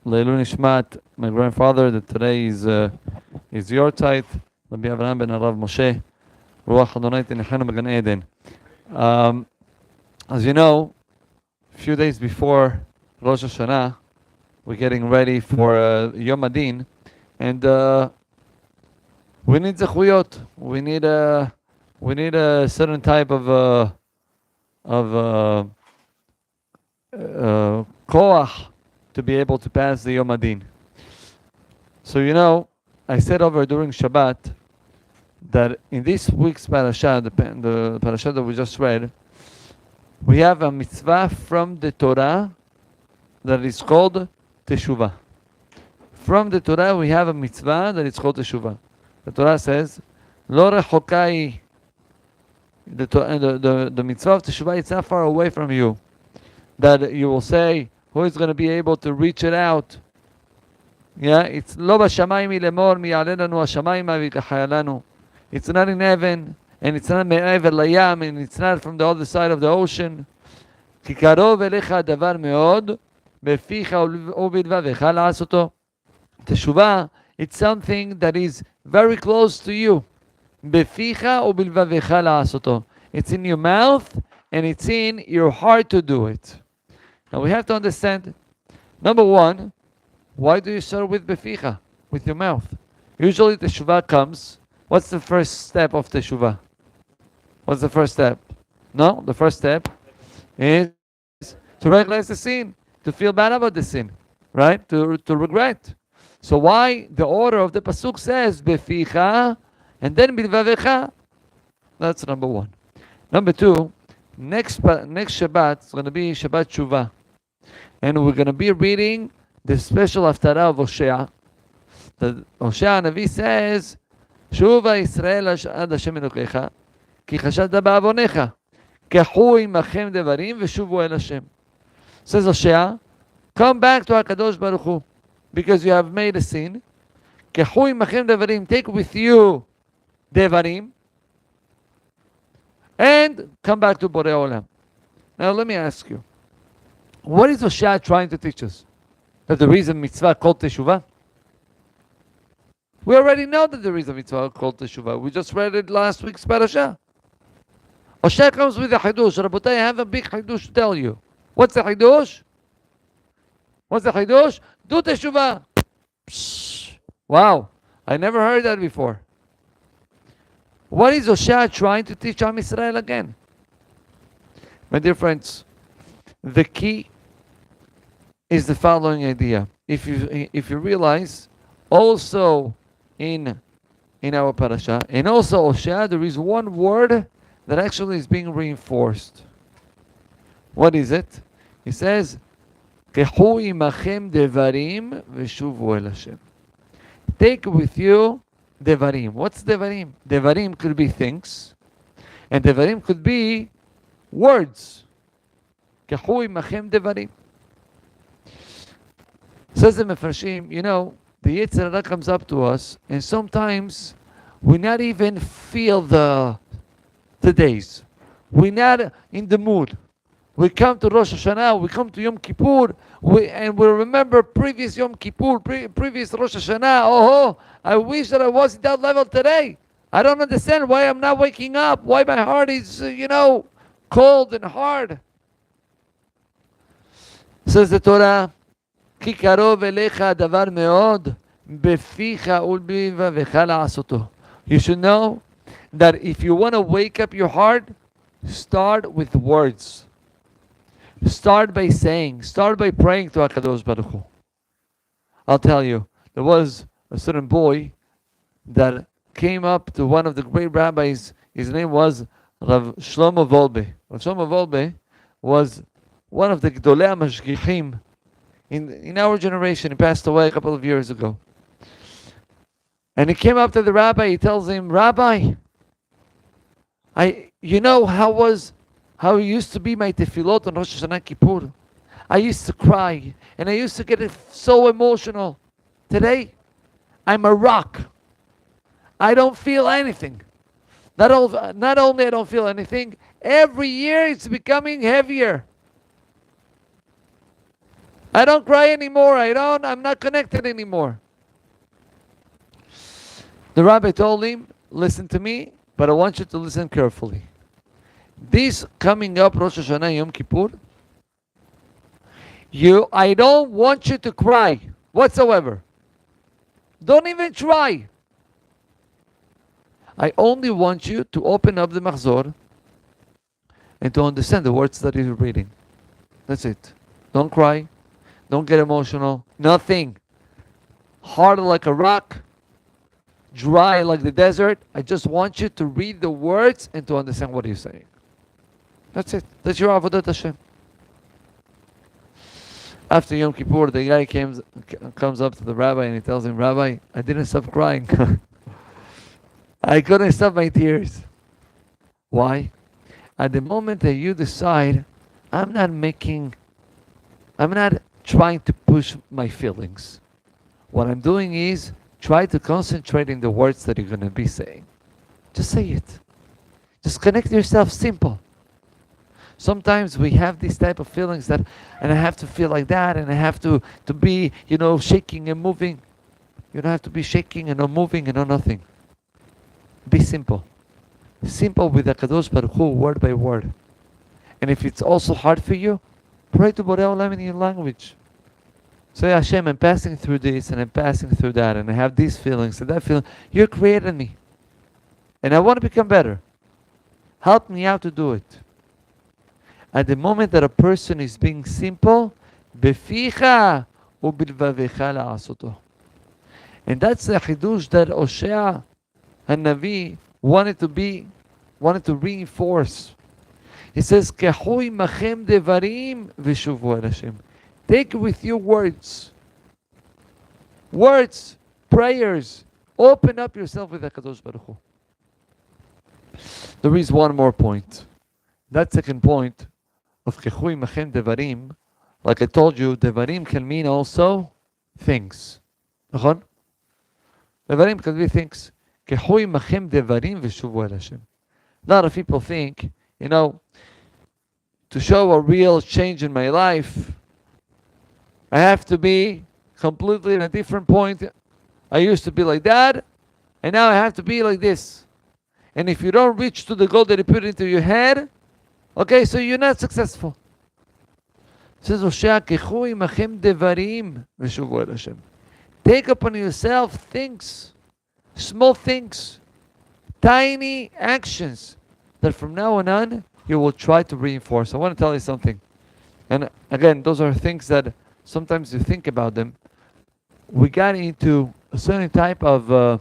Leilu Nishmat, my grandfather, that today is your tithe. Rabbi Avraham ben Arav Moshe. Ruach Adonai Tinechenu Began Eden. As you know, a few days before Rosh Hashanah, we're getting ready for Yom Adin, and we need zechuyot. We need a certain type of koach to be able to pass the Yom Adin. So you know, I said over during Shabbat that in this week's parasha, the parasha that we just read, we have a mitzvah from the Torah that is called Teshuvah. From the Torah we have a mitzvah that is called Teshuvah. The Torah says, Lo rechokai. The mitzvah of Teshuvah, it's not far away from you. That you will say, who is going to be able to reach it out? Yeah, it's Lo b'shamayim lemor miyaleh lanu hashamayim v'yikachaya lanu. It's not in heaven, and it's not me'ever layam, and it's not from the other side of the ocean. Ki karov elecha davar meod, beficha u'bidvavecha la'asoto. Teshuvah, it's something that is very close to you. Beficha u'bidvavecha la'asoto. It's in your mouth, and it's in your heart to do it. Now we have to understand, number one, why do you start with beficha, with your mouth? Usually teshuvah comes, what's the first step of teshuvah? What's the first step? No, the first step is to recognize the sin, to feel bad about the sin, right? To regret. So why the order of the pasuk says beficha and then bilvavecha? That's number one. Number two, next Shabbat is going to be Shabbat Shuvah, and we're going to be reading the special Haftarah of Hosea. The Hosea Navi says, Shuva Yisrael ad Hashem Elokecha, ki chashata ba'avonecha, kehu imachem Devarim v'shuvu el Hashem. Says Hosea, come back to HaKadosh Baruch Hu, because you have made a sin. Kehu imachem Devarim, take with you Devarim, and come back to Borei Olam. Now let me ask you, what is Hosea trying to teach us? That there is a mitzvah called Teshuvah? We already know that there is a mitzvah called Teshuvah. We just read it last week's parasha. Hosea comes with a chidush. Rabotai, I have a big chidush to tell you. What's the chidush? What's the chidush? Do Teshuvah. Psh, wow, I never heard that before. What is Hosea trying to teach Am Yisrael again? My dear friends, the key is the following idea. If you realize, also in our parasha, and also Hosea, there is one word that actually is being reinforced. What is it? He says, Kehu imachem devarim v'shuvu el Hashem. Take with you Devarim. What's Devarim? Devarim could be things, and Devarim could be words. Kehu imachem Devarim. Says the Mefarshim, you know, the Yetzer Hara comes up to us, and sometimes we not even feel the days. We're not in the mood. We come to Rosh Hashanah, we come to Yom Kippur, and we remember previous Yom Kippur, previous Rosh Hashanah. Oh, I wish that I was at that level today. I don't understand why I'm not waking up, why my heart is, cold and hard. Says the Torah, כי קרוב אליך הדבר מאוד, בפיך ולבבך לעשותו. You should know that if you want to wake up your heart, start with words. Start by saying, start by praying to HaKadosh Baruch Hu. I'll tell you, there was a certain boy that came up to one of the great rabbis. His name was Rav Shlomo Wolbe. Rav Shlomo Wolbe was one of the Gdolei HaMashgichim in our generation. He passed away a couple of years ago. And he came up to the rabbi. He tells him, Rabbi, you know how it used to be my tefillot on Rosh Hashanah Kippur. I used to cry, and I used to get so emotional. Today, I'm a rock. I don't feel anything. Not only I don't feel anything, every year it's becoming heavier. I don't cry anymore. I'm not connected anymore. The rabbi told him, listen to me, but I want you to listen carefully. This coming up Rosh Hashanah Yom Kippur, I don't want you to cry whatsoever. Don't even try. I only want you to open up the Machzor and to understand the words that you're reading. That's it. Don't cry. Don't get emotional. Nothing. Hard like a rock. Dry like the desert. I just want you to read the words and to understand what he's saying. That's it. That's your Avodat Hashem. After Yom Kippur, the guy comes up to the rabbi and he tells him, Rabbi, I didn't stop crying. I couldn't stop my tears. Why? At the moment that you decide, I'm not trying to push my feelings. What I'm doing is try to concentrate in the words that you're going to be saying. Just say it. Just connect yourself simple. Sometimes we have these type of feelings and I have to feel like that, and I have to be, shaking and moving. You don't have to be shaking and not moving and not nothing. Be simple. Simple with the Kadosh Baruch Hu, word by word. And if it's also hard for you, pray to Borei Olam in your language. Say, Hashem, I'm passing through this and I'm passing through that, and I have these feelings and that feeling. You created me. And I want to become better. Help me out to do it. At the moment that a person is being simple, beficha ubilvavecha la'asoto. And that's the chidush that Hosea Hanavi wanted to reinforce. He says, "Kehui machem devarim v'shuvu el Hashem." Take with you words, prayers. Open up yourself with HaKadosh Baruch Hu. There is one more point. That second point of Kehui machem devarim, like I told you, devarim can mean also things. Devarim can be things. Kehui machem devarim v'shuvu el Hashem. A lot of people think, to show a real change in my life, I have to be completely in a different point. I used to be like that, and now I have to be like this. And if you don't reach to the goal that you put into your head, okay, so you're not successful. It says, Hosea, Kechu imachem devarim v'shuvu el Hashem. Take upon yourself things, small things, tiny actions that from now on you will try to reinforce. I want to tell you something. And again, those are things that sometimes you think about them. We got into a certain type of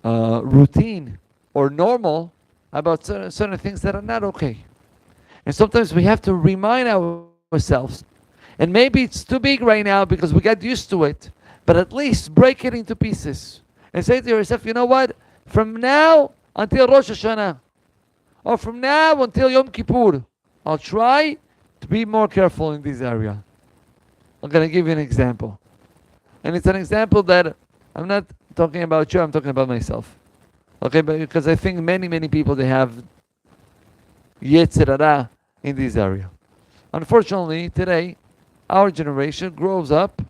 routine or normal about certain things that are not okay. And sometimes we have to remind ourselves. And maybe it's too big right now because we got used to it. But at least break it into pieces. And say to yourself, you know what? From now until Rosh Hashanah, or from now until Yom Kippur, I'll try to be more careful in this area. I'm going to give you an example. And it's an example that I'm not talking about you, I'm talking about myself. Okay, because I think many people, they have Yetzer Hara in this area. Unfortunately, today, our generation grows up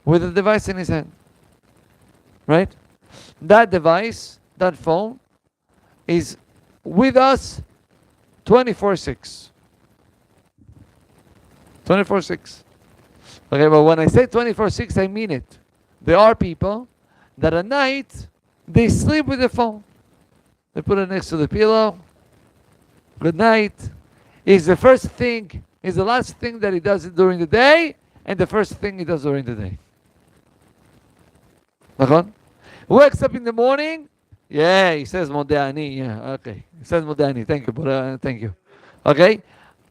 with a device in his hand. Right? That device, that phone, is with us 24/6. 24/6. Okay, but when I say 24/6, I mean it. There are people that at night, they sleep with the phone. They put it next to the pillow. Good night. Is the first thing, is the last thing that he does during the day, and the first thing he does during the day. Wakes up in the morning. Yeah, he says Modani. Yeah, okay. He says Modani. Thank you, brother. Thank you. Okay?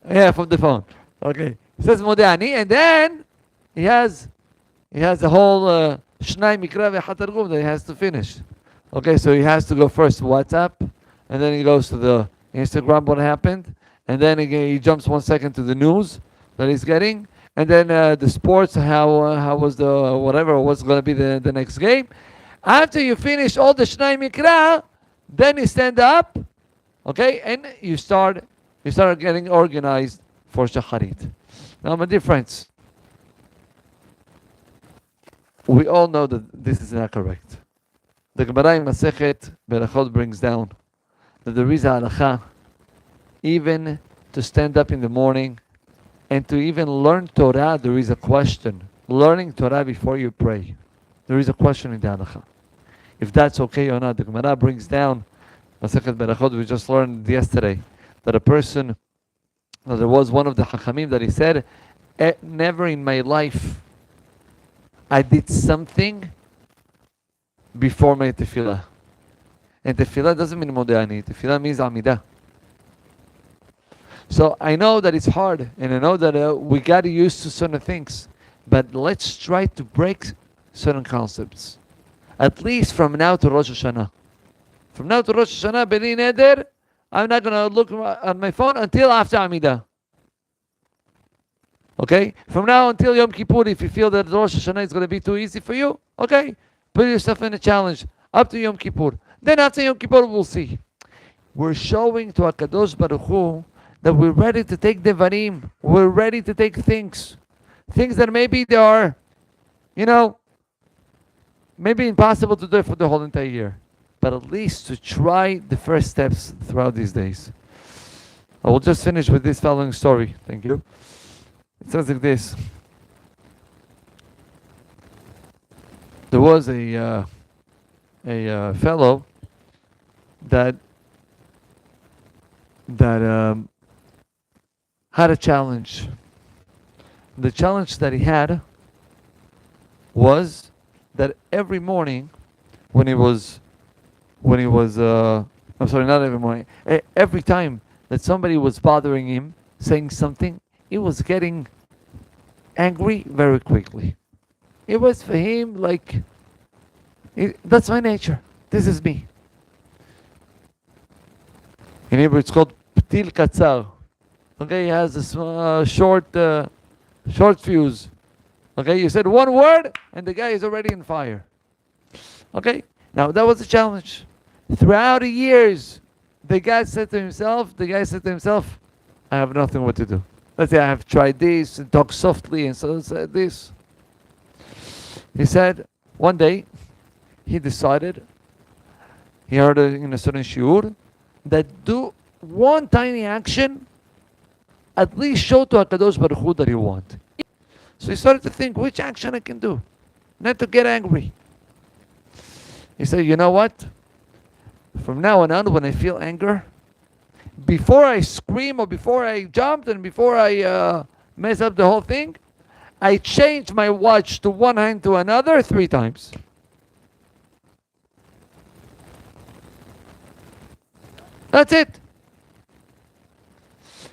Yeah, from the phone. Okay. He says Modani, and then he has a whole Shnai Mikra ve'Hatargum that he has to finish. Okay, so he has to go first to WhatsApp, and then he goes to the Instagram, what happened, and then he jumps 1 second to the news that he's getting, and then the sports, how was the whatever, what's going to be the next game. After you finish all the Shnai Mikra, then you stand up, okay, and you start getting organized for Shacharit. Now, my dear friends, we all know that this is not correct. The Gemara in Masechet Berachot brings down that there is a halacha even to stand up in the morning and to even learn Torah. There is a question. Learning Torah before you pray. There is a question in the halacha. If that's okay or not. The Gemara brings down Masechet Berachot, we just learned yesterday, that a person, there was one of the Chachamim that he said, never in my life I did something before my tefillah. And tefillah doesn't mean modani. Tefillah means amidah. So I know that it's hard, and I know that we got used to certain things, but let's try to break certain concepts. At least from now to Rosh Hashanah. From now to Rosh Hashanah, Beli Neder, I'm not going to look at my phone until after Amidah. Okay? From now until Yom Kippur, if you feel that Rosh Hashanah is going to be too easy for you, okay, put yourself in a challenge. Up to Yom Kippur. Then after Yom Kippur, we'll see. We're showing to HaKadosh Baruch Hu that we're ready to take Devarim. We're ready to take things. Things that maybe they are, maybe impossible to do for the whole entire year. But at least to try the first steps throughout these days. I will just finish with this following story. Thank you. It says like this. There was a fellow that had a challenge. The challenge that he had was that every morning when he was I'm sorry, not every morning, every time that somebody was bothering him, saying something, he was getting angry very quickly. It was for him like, that's my nature. This is me. In Hebrew, it's called Ptil Katzar. Okay, he has a short fuse. Okay, you said one word, and the guy is already in fire. Okay, now that was a challenge. Throughout the years, the guy said to himself, I have nothing what to do. Let's say I have tried this and talk softly and so said this. He said, one day, he decided, he heard in a certain shiur, that do one tiny action, at least show to HaKadosh Baruch Hu that you want. So he started to think, which action I can do? Not to get angry. He said, you know what? From now on, when I feel anger, before I scream or before I jump and before I mess up the whole thing, I change my watch to one hand to another 3 times. That's it.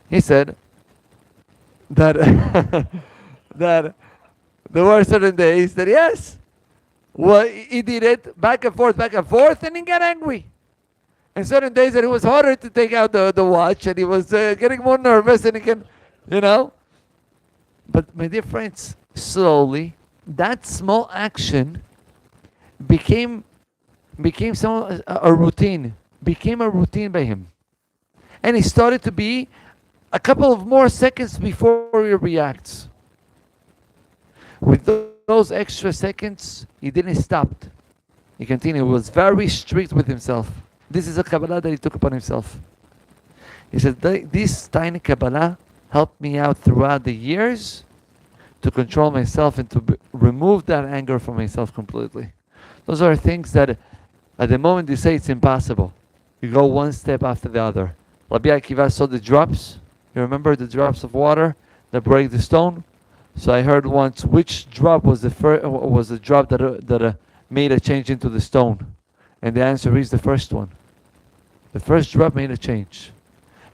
He said that that there were certain days that yes, well, he did it back and forth, and he got angry. And certain days that it was harder to take out the watch, and he was getting more nervous, and he can, But my dear friends, slowly, that small action became a routine. Became a routine by him. And he started to be a couple of more seconds before he reacts. With those extra seconds, he didn't stop. He continued. He was very strict with himself. This is a Kabbalah that he took upon himself. He said, this tiny Kabbalah helped me out throughout the years to control myself and to remove that anger from myself completely. Those are things that at the moment you say it's impossible, you go one step after the other. Rabbi Akiva saw the drops. You remember the drops of water that break the stone? So I heard once, which drop was the drop that made a change into the stone? And the answer is the first one. The first drop made a change.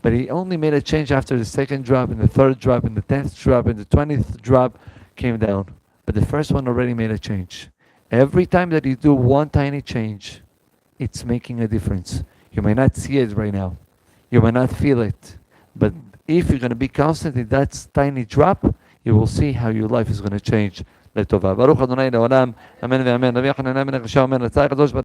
But he only made a change after the second drop, and the third drop, and the 10th drop, and the 20th drop came down. But the first one already made a change. Every time that you do one tiny change, it's making a difference. You may not see it right now. You may not feel it. But if you're going to be constant in that tiny drop, you will see how your life is going to change. לטובה. ברוך אדוני לעולם, אמן ואמן. רבי יוחנן בן הקשה אומר, רצה הקדוש